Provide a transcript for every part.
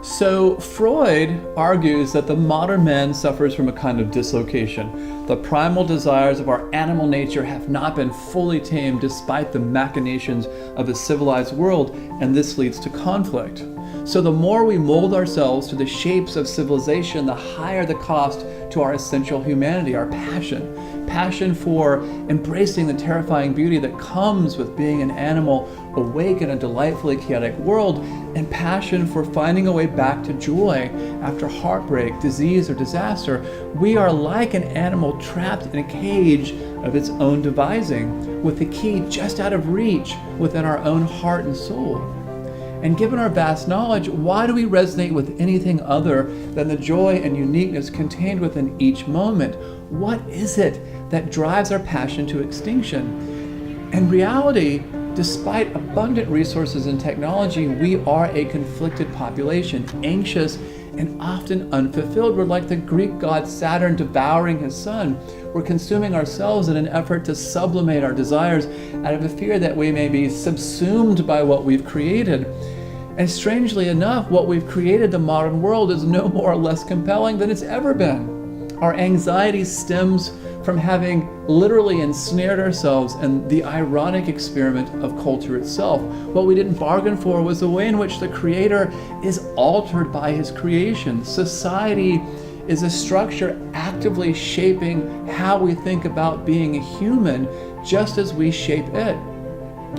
So Freud argues that the modern man suffers from a kind of dislocation. The primal desires of our animal nature have not been fully tamed despite the machinations of a civilized world, and this leads to conflict. So the more we mold ourselves to the shapes of civilization, the higher the cost to our essential humanity, our passion. Passion for embracing the terrifying beauty that comes with being an animal awake in a delightfully chaotic world, and passion for finding a way back to joy after heartbreak, disease, or disaster. We are like an animal trapped in a cage of its own devising, with the key just out of reach within our own heart and soul. And given our vast knowledge, why do we resonate with anything other than the joy and uniqueness contained within each moment? What is it that drives our passion to extinction? In reality, despite abundant resources and technology, we are a conflicted population, anxious and often unfulfilled. We're like the Greek god Saturn devouring his son. We're consuming ourselves in an effort to sublimate our desires out of a fear that we may be subsumed by what we've created. And strangely enough, what we've created, the modern world, is no more or less compelling than it's ever been. Our anxiety stems from having literally ensnared ourselves in the ironic experiment of culture itself. What we didn't bargain for was the way in which the Creator is altered by His creation. Society is a structure actively shaping how we think about being a human, just as we shape it.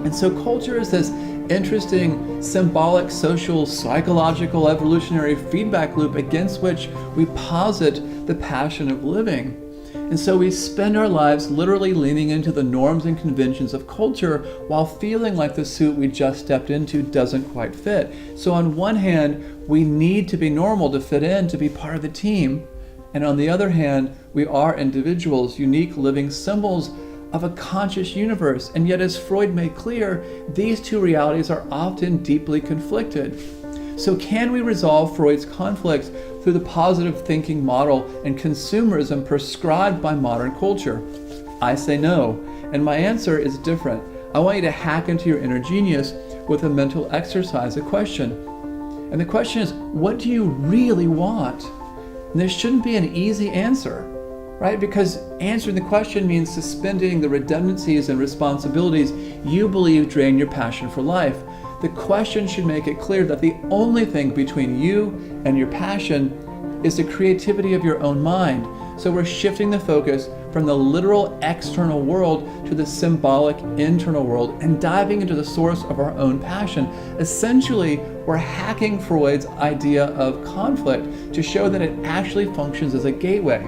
And so culture is this interesting, symbolic, social, psychological, evolutionary feedback loop against which we posit the passion of living. And so we spend our lives literally leaning into the norms and conventions of culture while feeling like the suit we just stepped into doesn't quite fit. So on one hand, we need to be normal to fit in, to be part of the team. And on the other hand, we are individuals, unique living symbols of a conscious universe. And yet, as Freud made clear, these two realities are often deeply conflicted. So can we resolve Freud's conflicts through the positive thinking model and consumerism prescribed by modern culture? I say no, and my answer is different. I want you to hack into your inner genius with a mental exercise, a question. And the question is, what do you really want? And there shouldn't be an easy answer, right? Because answering the question means suspending the redundancies and responsibilities you believe drain your passion for life. The question should make it clear that the only thing between you and your passion is the creativity of your own mind. So we're shifting the focus from the literal external world to the symbolic internal world and diving into the source of our own passion. Essentially, we're hacking Freud's idea of conflict to show that it actually functions as a gateway.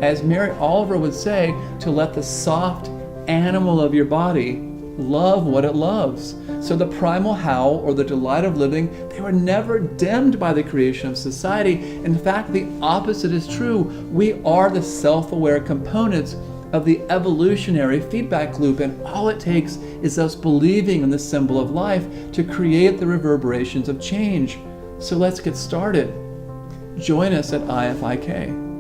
As Mary Oliver would say, to let the soft animal of your body love what it loves. So the primal howl or the delight of living, they were never dimmed by the creation of society. In fact, the opposite is true. We are the self-aware components of the evolutionary feedback loop, and all it takes is us believing in the symbol of life to create the reverberations of change. So let's get started. Join us at IFIK.